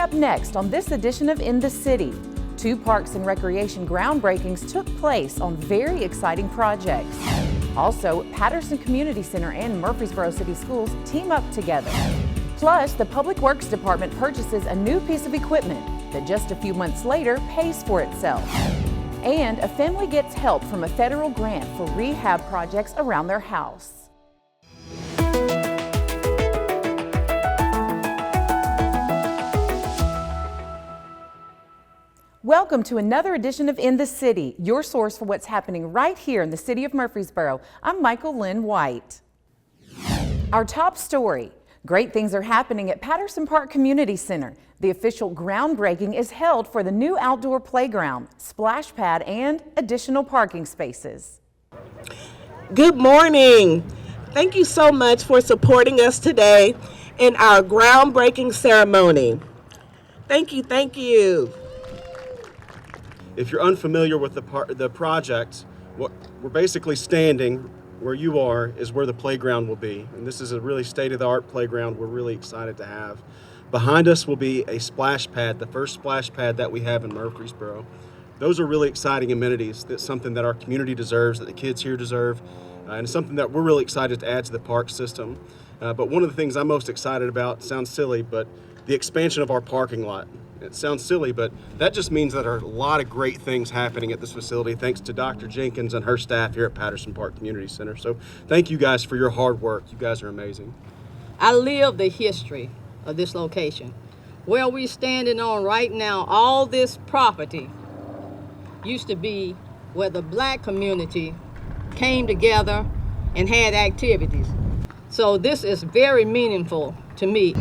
up next on this edition of In the City. 2 parks and recreation groundbreakings took place on very exciting projects. Also, Patterson Community Center and Murfreesboro City Schools team up together. Plus, the Public Works Department purchases a new piece of equipment that just a few months later pays for itself. And a family gets help from a federal grant for rehab projects around their house. Welcome to another edition of In the City, your source for what's happening right here in the city of Murfreesboro. I'm Michael Linn White. Our top story, great things are happening at Patterson Park Community Center. The official groundbreaking is held for the new outdoor playground, splash pad, and additional parking spaces. Good morning. Thank you so much for supporting us today in our groundbreaking ceremony. Thank you, thank you. If you're unfamiliar with the project, what we're basically standing where you are is where the playground will be. And this is a really state-of-the-art playground we're really excited to have. Behind us will be a splash pad, the first splash pad that we have in Murfreesboro. Those are really exciting amenities. That's something that our community deserves, that the kids here deserve, and it's something that we're really excited to add to the park system. But one of the things I'm most excited about, sounds silly, but the expansion of our parking lot. It sounds silly, but that just means that there are a lot of great things happening at this facility thanks to Dr. Jenkins and her staff here at Patterson Park Community Center. So thank you guys for your hard work. You guys are amazing. I live the history of this location. Where we're standing on right now, all this property used to be where the black community came together and had activities. So this is very meaningful to me.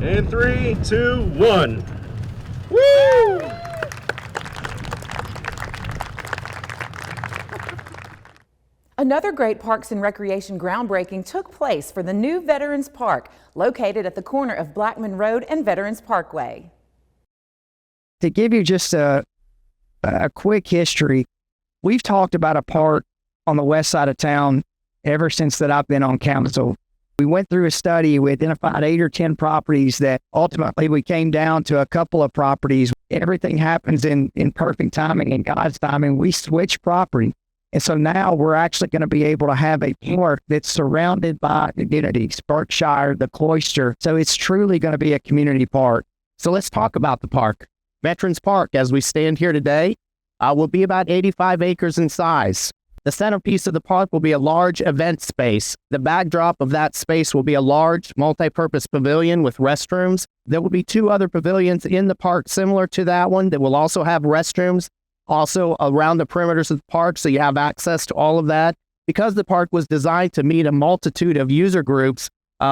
And 3, 2, 1. Woo! Another great Parks and Recreation groundbreaking took place for the new Veterans Park, located at the corner of Blackman Road and Veterans Parkway. To give you just a quick history, we've talked about a park on the west side of town ever since that I've been on council. We went through a study, we identified 8 or 10 properties that ultimately we came down to a couple of properties. Everything happens in perfect timing, in God's timing. We switched property. And so now we're actually going to be able to have a park that's surrounded by communities, Berkshire, the Cloister. So it's truly going to be a community park. So let's talk about the park. Veterans Park, as we stand here today, will be about 85 acres in size. The centerpiece of the park will be a large event space. The backdrop of that space will be a large multi-purpose pavilion with restrooms. There will be 2 other pavilions in the park similar to that one that will also have restrooms, also around the perimeters of the park, so you have access to all of that. Because the park was designed to meet a multitude of user groups,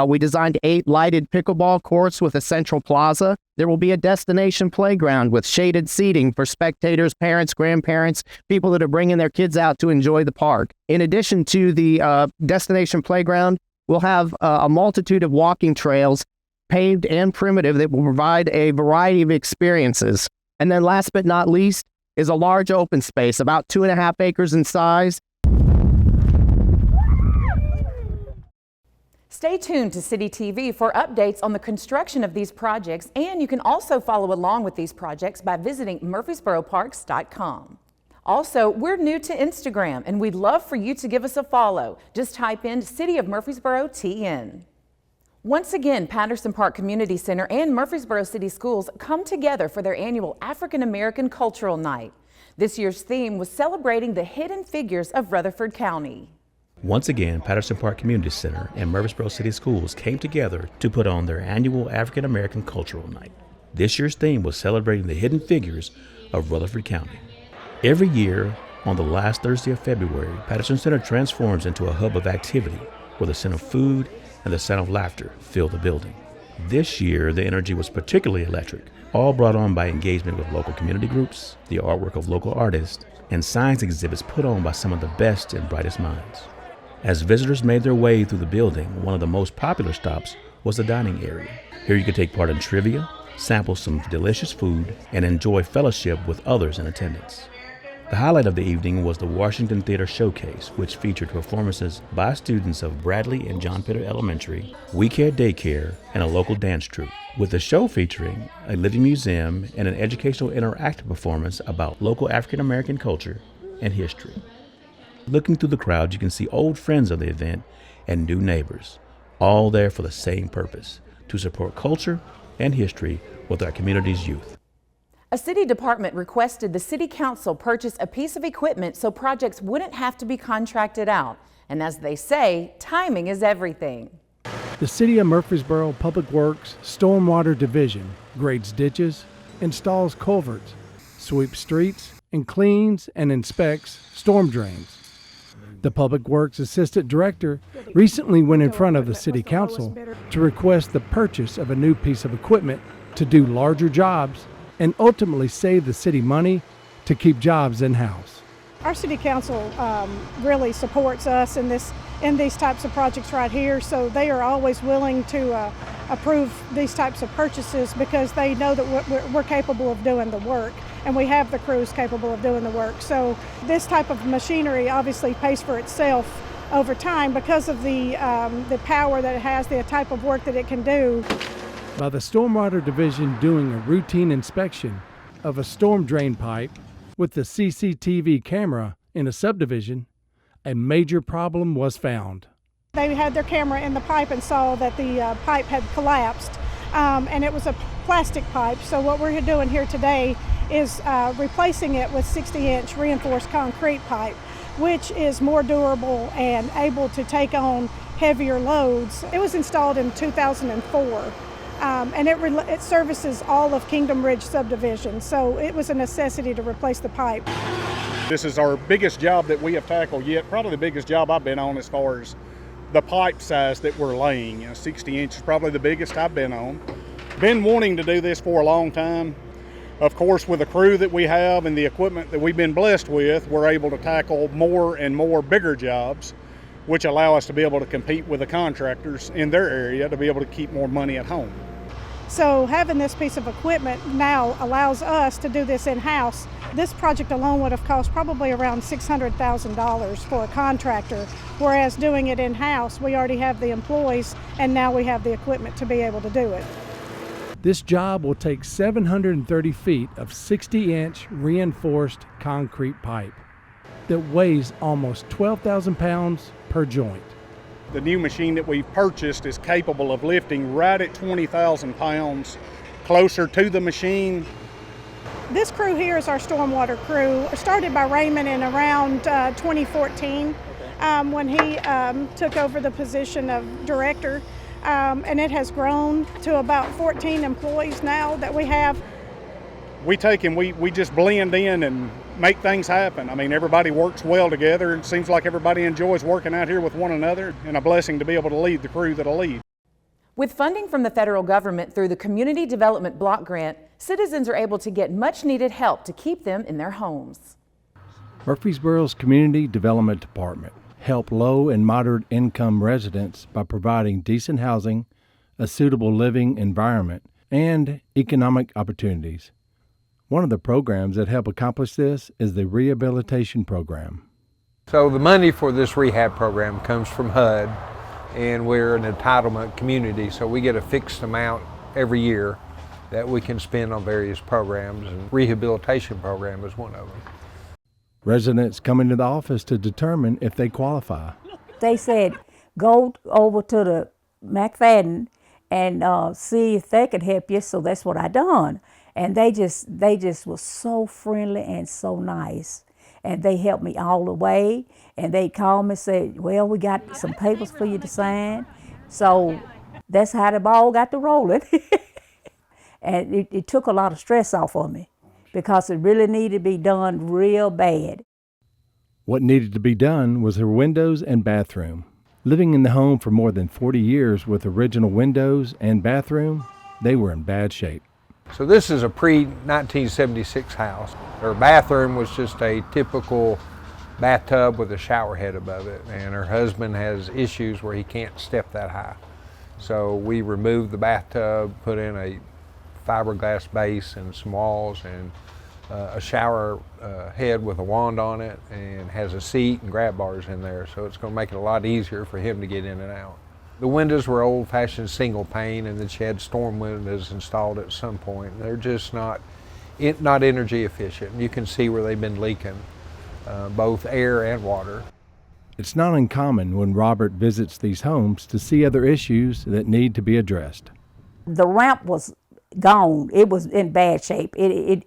we designed 8 lighted pickleball courts with a central plaza. There will be a destination playground with shaded seating for spectators, parents, grandparents, people that are bringing their kids out to enjoy the park. In addition to the destination playground, we'll have a multitude of walking trails, paved and primitive, that will provide a variety of experiences. And then last but not least is a large open space, about 2.5 acres in size. Stay tuned to CityTV for updates on the construction of these projects, and you can also follow along with these projects by visiting murfreesboroparks.com. Also, we're new to Instagram, and we'd love for you to give us a follow. Just type in City of Murfreesboro TN. Once again, Patterson Park Community Center and Murfreesboro City Schools come together for their annual African American Cultural Night. This year's theme was celebrating the hidden figures of Rutherford County. Once again, Patterson Park Community Center and Murfreesboro City Schools came together to put on their annual African American Cultural Night. This year's theme was celebrating the hidden figures of Rutherford County. Every year, on the last Thursday of February, Patterson Center transforms into a hub of activity where the scent of food and the sound of laughter fill the building. This year, the energy was particularly electric, all brought on by engagement with local community groups, the artwork of local artists, and science exhibits put on by some of the best and brightest minds. As visitors made their way through the building, one of the most popular stops was the dining area. Here you could take part in trivia, sample some delicious food, and enjoy fellowship with others in attendance. The highlight of the evening was the Washington Theater Showcase, which featured performances by students of Bradley and John Pitter Elementary, We Care Daycare, and a local dance troupe, with the show featuring a living museum and an educational interactive performance about local African American culture and history. Looking through the crowd, you can see old friends of the event and new neighbors, all there for the same purpose, to support culture and history with our community's youth. A city department requested the city council purchase a piece of equipment so projects wouldn't have to be contracted out. And as they say, timing is everything. The City of Murfreesboro Public Works Stormwater Division grades ditches, installs culverts, sweeps streets, and cleans and inspects storm drains. The Public Works Assistant Director recently went in front of the City Council to request the purchase of a new piece of equipment to do larger jobs and ultimately save the city money to keep jobs in-house. Our city council really supports us in these types of projects right here, so they are always willing to approve these types of purchases because they know that we're capable of doing the work, and we have the crews capable of doing the work. So this type of machinery obviously pays for itself over time because of the power that it has, the type of work that it can do. By the Stormwater Division doing a routine inspection of a storm drain pipe with the CCTV camera in a subdivision, a major problem was found. They had their camera in the pipe and saw that the pipe had collapsed, and it was a plastic pipe. So what we're doing here today is replacing it with 60-inch reinforced concrete pipe, which is more durable and able to take on heavier loads. It was installed in 2004. And it services all of Kingdom Ridge subdivision, so it was a necessity to replace the pipe. This is our biggest job that we have tackled yet, probably the biggest job I've been on as far as the pipe size that we're laying. 60 inch is probably the biggest I've been on. Been wanting to do this for a long time. Of course, with the crew that we have and the equipment that we've been blessed with, we're able to tackle more and more bigger jobs, which allow us to be able to compete with the contractors in their area to be able to keep more money at home. So having this piece of equipment now allows us to do this in-house. This project alone would have cost probably around $600,000 for a contractor, whereas doing it in-house, we already have the employees and now we have the equipment to be able to do it. This job will take 730 feet of 60-inch reinforced concrete pipe that weighs almost 12,000 pounds per joint. The new machine that we've purchased is capable of lifting right at 20,000 pounds closer to the machine. This crew here is our stormwater crew. Started by Raymond in around 2014 when he took over the position of director, and it has grown to about 14 employees now that we have. We take and we just blend in and make things happen. I mean, everybody works well together. It seems like everybody enjoys working out here with one another, and a blessing to be able to lead the crew that'll lead. With funding from the federal government through the Community Development Block Grant, citizens are able to get much needed help to keep them in their homes. Murfreesboro's Community Development Department help low and moderate income residents by providing decent housing, a suitable living environment, and economic opportunities. One of the programs that help accomplish this is the Rehabilitation Program. So the money for this rehab program comes from HUD, and we're an entitlement community, so we get a fixed amount every year that we can spend on various programs, and rehabilitation program is one of them. Residents come into the office to determine if they qualify. They said, go over to the McFadden and see if they could help you, so that's what I done. And they just were so friendly and so nice. And they helped me all the way. And they called me and said, well, we got some papers for you to sign. So that's how the ball got to rolling. And it took a lot of stress off of me because it really needed to be done real bad. What needed to be done was her windows and bathroom. Living in the home for more than 40 years with original windows and bathroom, they were in bad shape. So this is a pre-1976 house. Her bathroom was just a typical bathtub with a shower head above it, and her husband has issues where he can't step that high. So we removed the bathtub, put in a fiberglass base and some walls, and a shower head with a wand on it and has a seat and grab bars in there, so it's going to make it a lot easier for him to get in and out. The windows were old-fashioned single pane, and then she had storm windows installed at some point. They're just not energy efficient. You can see where they've been leaking, both air and water. It's not uncommon when Robert visits these homes to see other issues that need to be addressed. The ramp was gone. It was in bad shape. It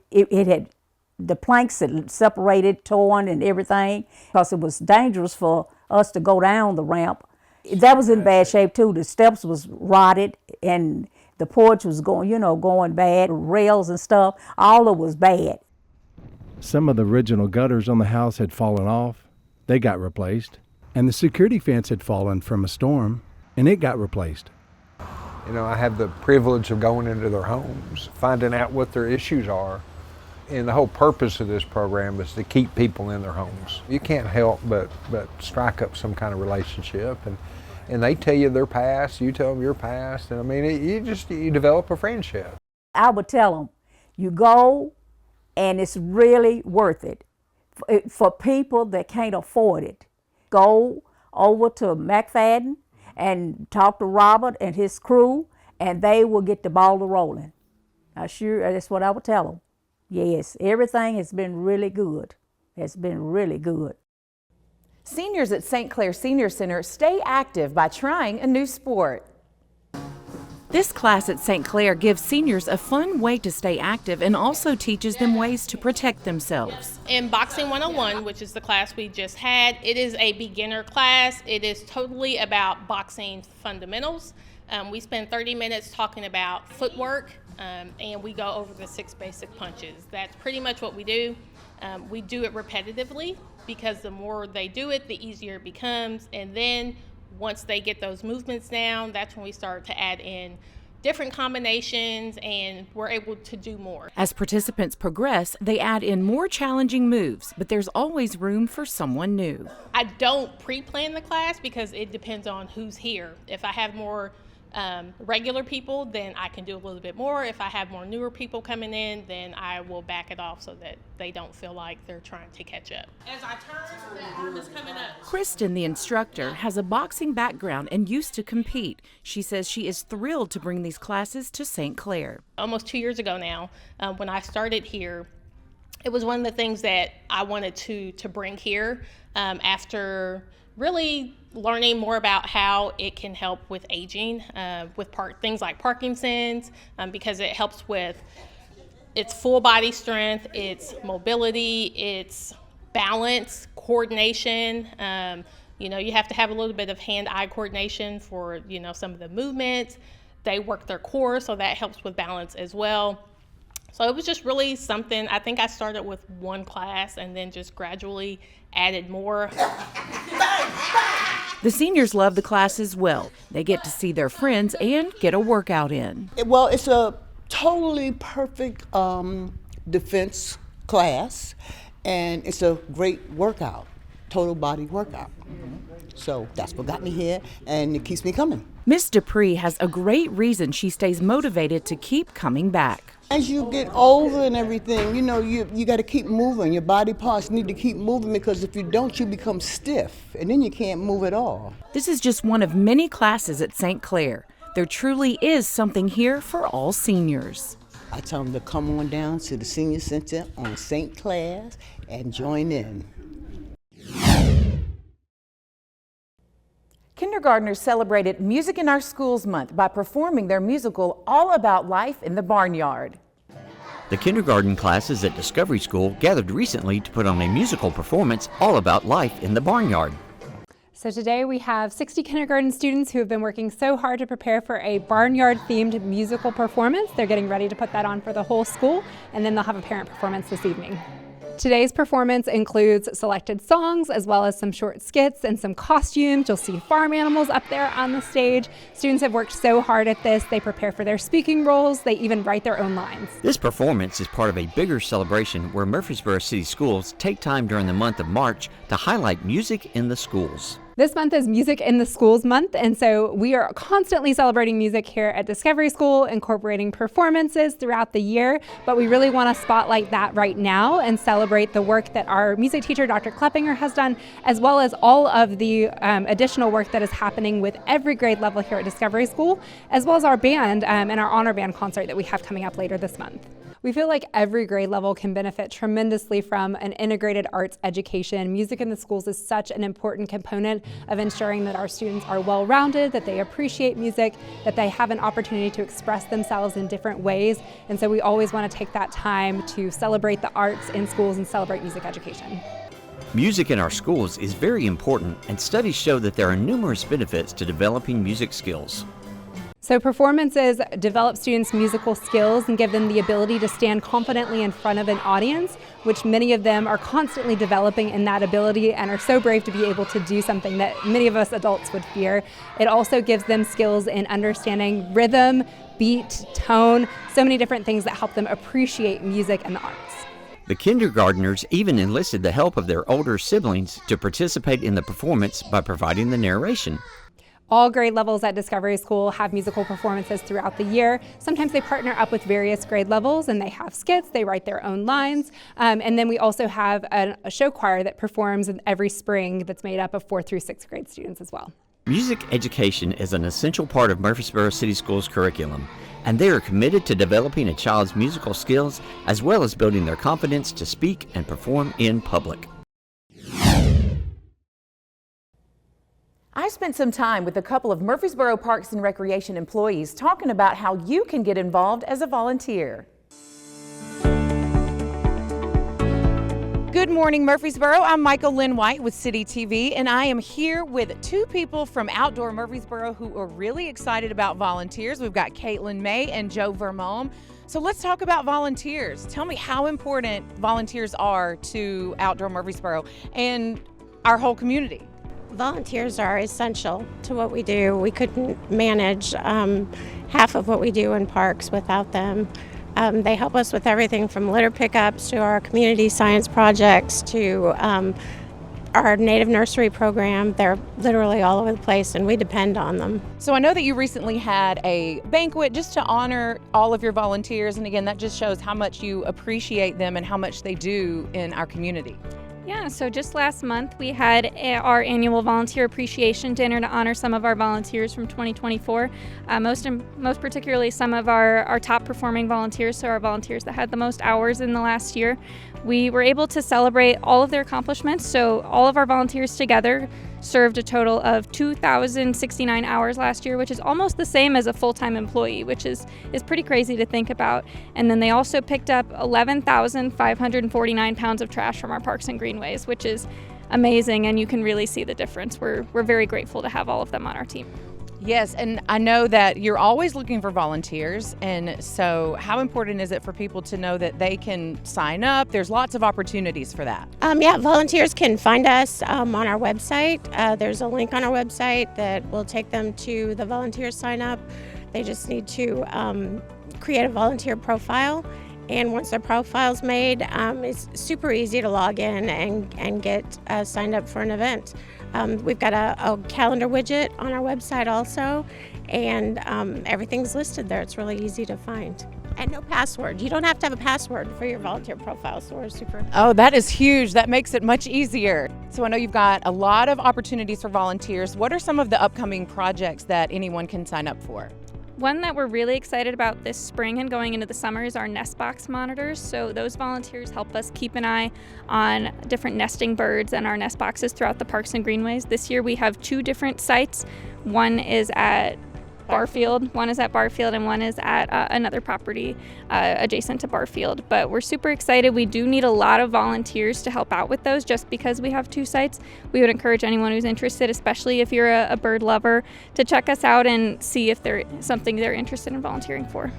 had, the planks had separated, torn and everything, because it was dangerous for us to go down the ramp. That was in bad shape too. The steps was rotted and the porch was going bad, rails and stuff, all of it was bad. Some of the original gutters on the house had fallen off. They got replaced. And the security fence had fallen from a storm, and it got replaced. You know, I have the privilege of going into their homes, finding out what their issues are. And the whole purpose of this program is to keep people in their homes. You can't help but strike up some kind of relationship. And they tell you their past, you tell them your past. And I mean, you develop a friendship. I would tell them, you go and it's really worth it. For people that can't afford it, go over to McFadden and talk to Robert and his crew, and they will get the ball rolling. That's what I would tell them. Yes, everything has been really good. It's been really good. Seniors at St. Clair Senior Center stay active by trying a new sport. This class at St. Clair gives seniors a fun way to stay active and also teaches them ways to protect themselves. In Boxing 101, which is the class we just had, it is a beginner class. It is totally about boxing fundamentals. We spend 30 minutes talking about footwork, and we go over the 6 basic punches. That's pretty much what we do. We do it repetitively because the more they do it, the easier it becomes. And then once they get those movements down, that's when we start to add in different combinations, and we're able to do more. As participants progress, they add in more challenging moves, but there's always room for someone new. I don't pre-plan the class because it depends on who's here. If I have more regular people, then I can do a little bit more. If I have more newer people coming in, then I will back it off so that they don't feel like they're trying to catch up. As I turn, the arm is coming up. Kristen, the instructor, has a boxing background and used to compete. She says she is thrilled to bring these classes to St. Clair. Almost 2 years ago now, when I started here, it was one of the things that I wanted to bring here after really learning more about how it can help with aging, with things like Parkinson's, because it helps with its full body strength, its mobility, its balance, coordination. You have to have a little bit of hand-eye coordination for, some of the movements. They work their core, so that helps with balance as well. So it was just really something. I think I started with one class and then just gradually added more. The seniors love the class as well. They get to see their friends and get a workout in. Well, it's a totally perfect defense class, and it's a great workout, total body workout. So that's what got me here, and it keeps me coming. Miss Dupree has a great reason she stays motivated to keep coming back. As you get older and everything, you got to keep moving. Your body parts need to keep moving, because if you don't, you become stiff, and then you can't move at all. This is just one of many classes at St. Clair. There truly is something here for all seniors. I tell them to come on down to the Senior Center on St. Clair's and join in. Kindergartners celebrated Music in Our Schools Month by performing their musical All About Life in the Barnyard. The kindergarten classes at Discovery School gathered recently to put on a musical performance all about life in the barnyard. So today we have 60 kindergarten students who have been working so hard to prepare for a barnyard-themed musical performance. They're getting ready to put that on for the whole school, and then they'll have a parent performance this evening. Today's performance includes selected songs as well as some short skits and some costumes. You'll see farm animals up there on the stage. Students have worked so hard at this. They prepare for their speaking roles. They even write their own lines. This performance is part of a bigger celebration where Murfreesboro City Schools take time during the month of March to highlight music in the schools. This month is Music in the Schools Month, and so we are constantly celebrating music here at Discovery School, incorporating performances throughout the year, but we really want to spotlight that right now and celebrate the work that our music teacher, Dr. Kleppinger, has done, as well as all of the additional work that is happening with every grade level here at Discovery School, as well as our band and our honor band concert that we have coming up later this month. We feel like every grade level can benefit tremendously from an integrated arts education. Music in the schools is such an important component of ensuring that our students are well-rounded, that they appreciate music, that they have an opportunity to express themselves in different ways. And so we always want to take that time to celebrate the arts in schools and celebrate music education. Music in our schools is very important, and studies show that there are numerous benefits to developing music skills. So performances develop students' musical skills and give them the ability to stand confidently in front of an audience, which many of them are constantly developing in that ability and are so brave to be able to do something that many of us adults would fear. It also gives them skills in understanding rhythm, beat, tone, so many different things that help them appreciate music and the arts. The kindergartners even enlisted the help of their older siblings to participate in the performance by providing the narration. All grade levels at Discovery School have musical performances throughout the year. Sometimes they partner up with various grade levels and they have skits, they write their own lines. And then we also have a show choir that performs every spring that's made up of 4th through 6th grade students as well. Music education is an essential part of Murfreesboro City Schools curriculum, and they are committed to developing a child's musical skills as well as building their confidence to speak and perform in public. I spent some time with a couple of Murfreesboro Parks and Recreation employees talking about how you can get involved as a volunteer. Good morning, Murfreesboro. I'm Michael Linn White with CityTV, and I am here with two people from Outdoor Murfreesboro who are really excited about volunteers. We've got Caitlin May and Joe Vermome. So let's talk about volunteers. Tell me how important volunteers are to Outdoor Murfreesboro and our whole community. Volunteers are essential to what we do. We couldn't manage half of what we do in parks without them. They help us with everything from litter pickups to our community science projects to our native nursery program. They're literally all over the place and we depend on them. So I know that you recently had a banquet just to honor all of your volunteers, and again, that just shows how much you appreciate them and how much they do in our community. Yeah, so just last month we had our annual volunteer appreciation dinner to honor some of our volunteers from 2024, most particularly some of our top performing volunteers, so our volunteers that had the most hours in the last year. We were able to celebrate all of their accomplishments, so all of our volunteers together served a total of 2,069 hours last year, which is almost the same as a full-time employee, which is pretty crazy to think about. And then they also picked up 11,549 pounds of trash from our parks and greenways, which is amazing, and you can really see the difference. We're very grateful to have all of them on our team. Yes, and I know that you're always looking for volunteers, and so how important is it for people to know that they can sign up? There's lots of opportunities for that. Yeah, volunteers can find us on our website. There's a link on our website that will take them to the volunteer sign up. They just need to create a volunteer profile, and once their profile's made, it's super easy to log in and get signed up for an event. We've got a calendar widget on our website also, and everything's listed there. It's really easy to find. And no password. You don't have to have a password for your volunteer profile, so we're super. Oh, that is huge. That makes it much easier. So I know you've got a lot of opportunities for volunteers. What are some of the upcoming projects that anyone can sign up for? One that we're really excited about this spring and going into the summer is our nest box monitors. So those volunteers help us keep an eye on different nesting birds and our nest boxes throughout the parks and greenways. This year we have 2 different sites. One is at Barfield, and one is at another property adjacent to Barfield. But we're super excited. We do need a lot of volunteers to help out with those just because we have 2 sites. We would encourage anyone who's interested, especially if you're a bird lover, to check us out and see if there's something they're interested in volunteering for.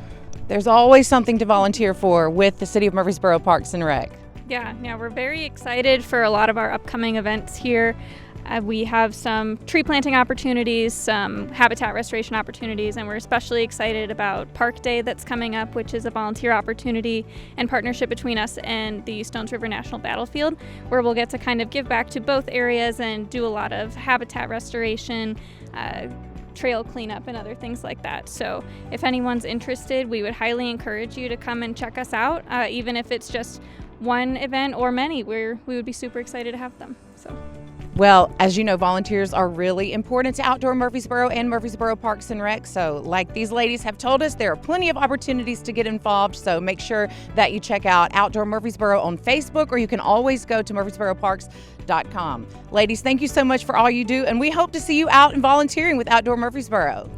There's always something to volunteer for with the City of Murfreesboro Parks and Rec. Yeah, we're very excited for a lot of our upcoming events here. We have some tree planting opportunities, some habitat restoration opportunities, and we're especially excited about Park Day that's coming up, which is a volunteer opportunity and partnership between us and the Stones River National Battlefield, where we'll get to kind of give back to both areas and do a lot of habitat restoration, trail cleanup, and other things like that. So if anyone's interested, we would highly encourage you to come and check us out, even if it's just one event or many. We would be super excited to have them. So. Well, as you know, volunteers are really important to Outdoor Murfreesboro and Murfreesboro Parks and Rec. So like these ladies have told us, there are plenty of opportunities to get involved. So make sure that you check out Outdoor Murfreesboro on Facebook, or you can always go to murfreesboroparks.com. Ladies, thank you so much for all you do, and we hope to see you out and volunteering with Outdoor Murfreesboro.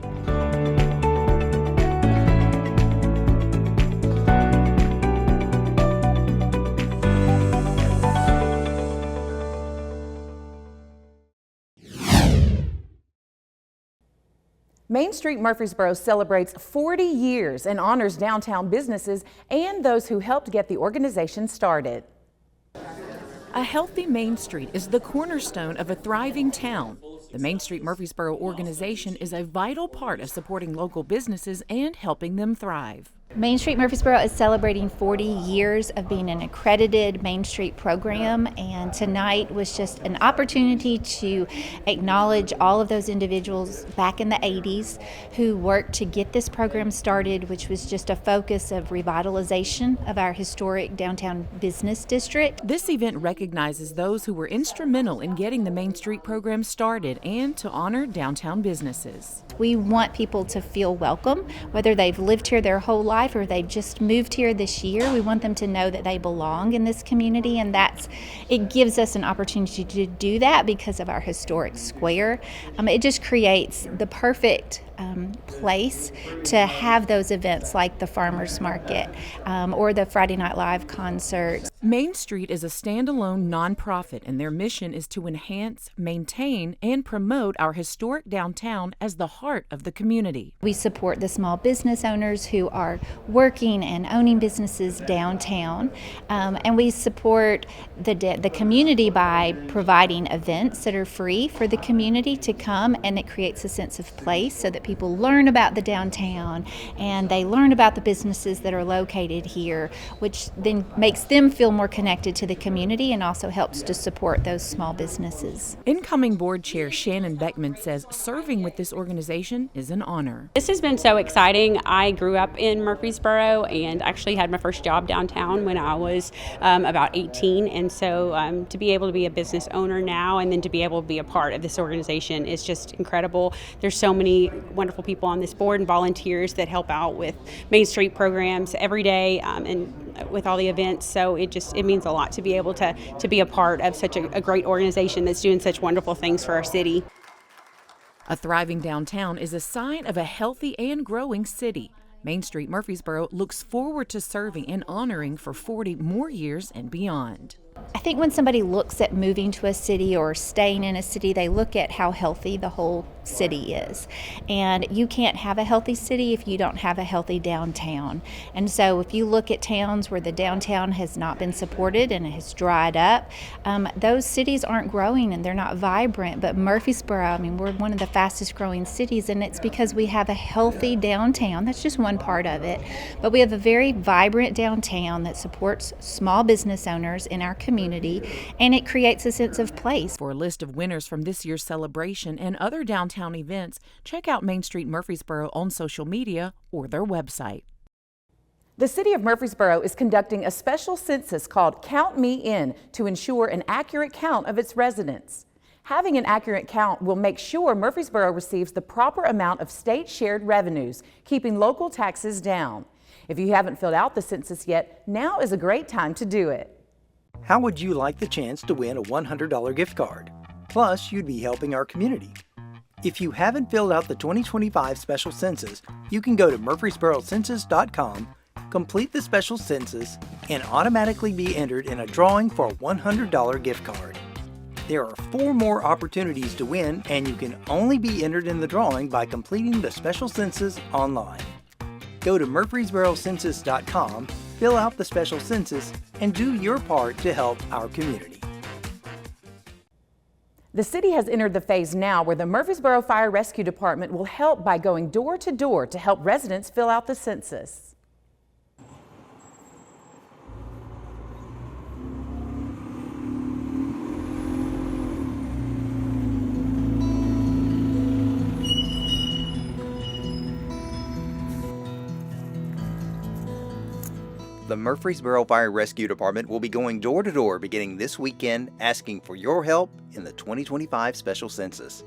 Main Street Murfreesboro celebrates 40 years and honors downtown businesses and those who helped get the organization started. A healthy Main Street is the cornerstone of a thriving town. The Main Street Murfreesboro organization is a vital part of supporting local businesses and helping them thrive. Main Street Murfreesboro is celebrating 40 years of being an accredited Main Street program, and tonight was just an opportunity to acknowledge all of those individuals back in the 80s who worked to get this program started, which was just a focus of revitalization of our historic downtown business district. This event recognizes those who were instrumental in getting the Main Street program started and to honor downtown businesses. We want people to feel welcome, whether they've lived here their whole life or they've just moved here this year. We want them to know that they belong in this community, and it gives us an opportunity to do that because of our historic square. It just creates the perfect place to have those events like the Farmers Market or the Friday Night Live concerts. Main Street is a standalone nonprofit, and their mission is to enhance, maintain, and promote our historic downtown as the heart of the community. We support the small business owners who are working and owning businesses downtown, and we support the community by providing events that are free for the community to come, and it creates a sense of place so that people learn about the downtown and they learn about the businesses that are located here, which then makes them feel more connected to the community and also helps to support those small businesses. Incoming board chair Shannon Beckman says serving with this organization is an honor. This has been so exciting. I grew up in Murfreesboro and actually had my first job downtown when I was about 18, and so to be able to be a business owner now and then to be able to be a part of this organization is just incredible. There's so many wonderful people on this board and volunteers that help out with Main Street programs every day and with all the events, so it means a lot to be able to be a part of such a great organization that's doing such wonderful things for our city. A thriving downtown is a sign of a healthy and growing city. Main Street Murfreesboro looks forward to serving and honoring for 40 more years and beyond. I think when somebody looks at moving to a city or staying in a city, they look at how healthy the whole city is. And you can't have a healthy city if you don't have a healthy downtown. And so if you look at towns where the downtown has not been supported and it has dried up, those cities aren't growing and they're not vibrant. But Murfreesboro, we're one of the fastest growing cities, and it's because we have a healthy downtown. That's just one part of it. But we have a very vibrant downtown that supports small business owners in our community, and it creates a sense of place. For a list of winners from this year's celebration and other downtown events, check out Main Street Murfreesboro on social media or their website. The City of Murfreesboro is conducting a special census called Count Me In to ensure an accurate count of its residents. Having an accurate count will make sure Murfreesboro receives the proper amount of state-shared revenues, keeping local taxes down. If you haven't filled out the census yet, now is a great time to do it. How would you like the chance to win a $100 gift card? Plus, you'd be helping our community. If you haven't filled out the 2025 special census, you can go to murfreesborocensus.com, complete the special census, and automatically be entered in a drawing for a $100 gift card. There are 4 more opportunities to win, and you can only be entered in the drawing by completing the special census online. Go to murfreesborocensus.com, fill out the special census, and do your part to help our community. The city has entered the phase now where the Murfreesboro Fire Rescue Department will help by going door to door to help residents fill out the census. The Murfreesboro Fire Rescue Department will be going door to door beginning this weekend, asking for your help in the 2025 special census.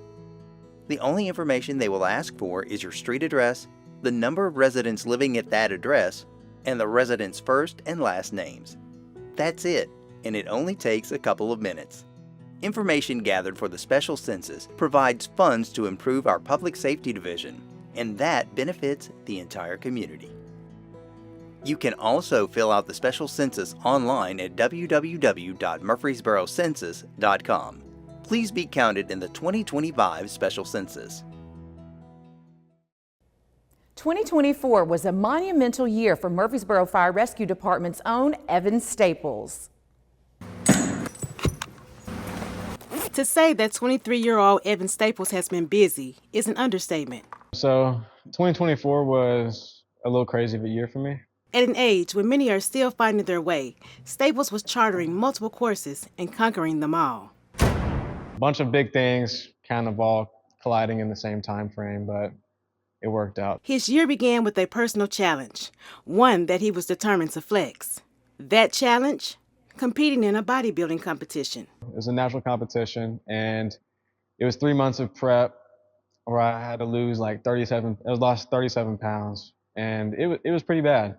The only information they will ask for is your street address, the number of residents living at that address, and the residents' first and last names. That's it, and it only takes a couple of minutes. Information gathered for the special census provides funds to improve our public safety division, and that benefits the entire community. You can also fill out the special census online at www.murfreesborocensus.com. Please be counted in the 2025 special census. 2024 was a monumental year for Murfreesboro Fire Rescue Department's own Evan Staples. To say that 23-year-old Evan Staples has been busy is an understatement. So 2024 was a little crazy of a year for me. At an age when many are still finding their way, Staples was chartering multiple courses and conquering them all. A bunch of big things kind of all colliding in the same time frame, but it worked out. His year began with a personal challenge, one that he was determined to flex. That challenge? Competing in a bodybuilding competition. It was a national competition, and it was 3 months of prep where I had to lose like lost 37 pounds, and it was pretty bad.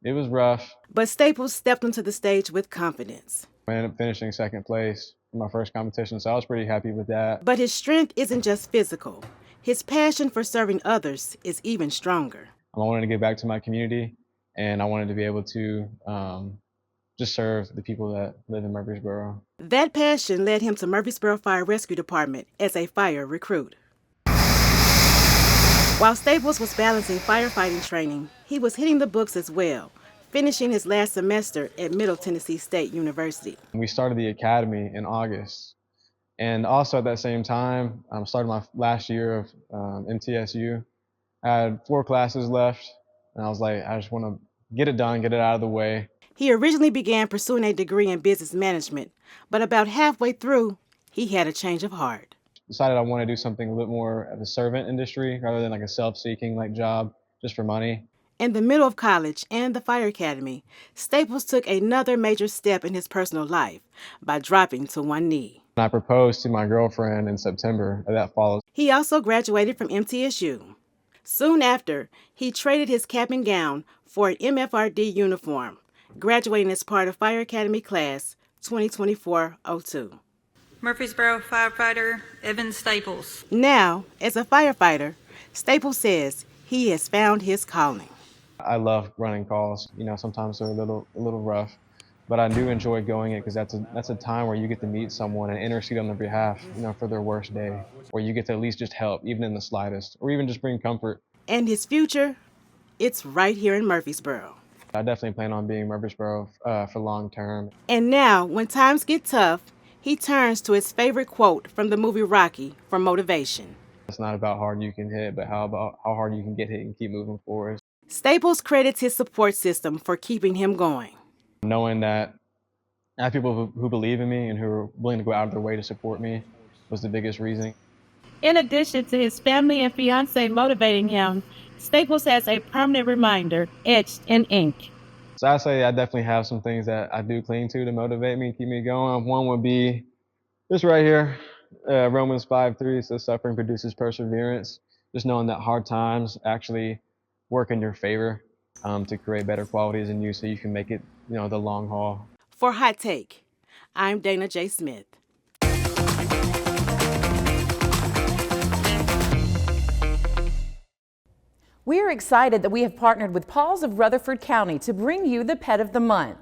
It was rough. But Staples stepped onto the stage with confidence. I ended up finishing second place in my first competition, so I was pretty happy with that. But his strength isn't just physical. His passion for serving others is even stronger. I wanted to give back to my community, and I wanted to be able to just serve the people that live in Murfreesboro. That passion led him to Murfreesboro Fire Rescue Department as a fire recruit. While Staples was balancing firefighting training, he was hitting the books as well, finishing his last semester at Middle Tennessee State University. We started the academy in August, and also at that same time, I started my last year of MTSU. I had 4 classes left, and I was like, I just want to get it done, get it out of the way. He originally began pursuing a degree in business management, but about halfway through, he had a change of heart. Decided I want to do something a bit more of a servant industry rather than like a self-seeking like job just for money. In the middle of college and the fire academy, Staples took another major step in his personal life by dropping to one knee. I proposed to my girlfriend in September of that fall. He also graduated from MTSU. Soon after, he traded his cap and gown for an MFRD uniform, graduating as part of Fire Academy Class 2024-02. Murfreesboro firefighter Evan Staples. Now, as a firefighter, Staples says he has found his calling. I love running calls. You know, sometimes they're a little rough, but I do enjoy going it because that's a time where you get to meet someone and intercede on their behalf, you know, for their worst day, where you get to at least just help, even in the slightest, or even just bring comfort. And his future, it's right here in Murfreesboro. I definitely plan on being Murfreesboro for long term. And now, when times get tough, he turns to his favorite quote from the movie Rocky for motivation. It's not about how hard you can hit, but how hard you can get hit and keep moving forward. Staples credits his support system for keeping him going. Knowing that I have people who believe in me and who are willing to go out of their way to support me was the biggest reason. In addition to his family and fiance motivating him, Staples has a permanent reminder etched in ink. So I say I definitely have some things that I do cling to motivate me, keep me going. One would be this right here, Romans 5:3 says suffering produces perseverance. Just knowing that hard times actually work in your favor to create better qualities in you so you can make it, you know, the long haul. For Hot Take, I'm Dana J. Smith. We are excited that we have partnered with Paws of Rutherford County to bring you the Pet of the Month.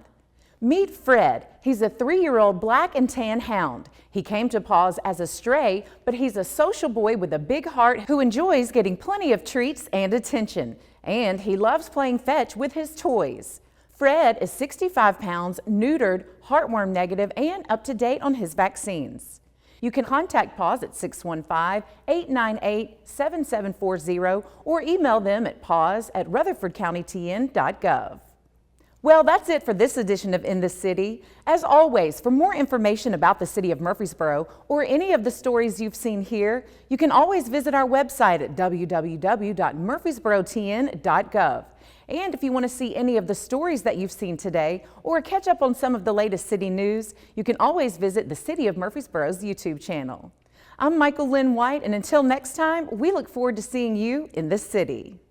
Meet Fred. He's a 3-year-old black and tan hound. He came to Paws as a stray, but he's a social boy with a big heart who enjoys getting plenty of treats and attention. And he loves playing fetch with his toys. Fred is 65 pounds, neutered, heartworm negative, and up to date on his vaccines. You can contact PAWS at 615-898-7740 or email them at paws@rutherfordcountytn.gov. Well, that's it for this edition of In the City. As always, for more information about the City of Murfreesboro or any of the stories you've seen here, you can always visit our website at www.murfreesborotn.gov. And if you want to see any of the stories that you've seen today or catch up on some of the latest city news, you can always visit the City of Murfreesboro's YouTube channel. I'm Michael Linn White, and until next time, we look forward to seeing you in this city.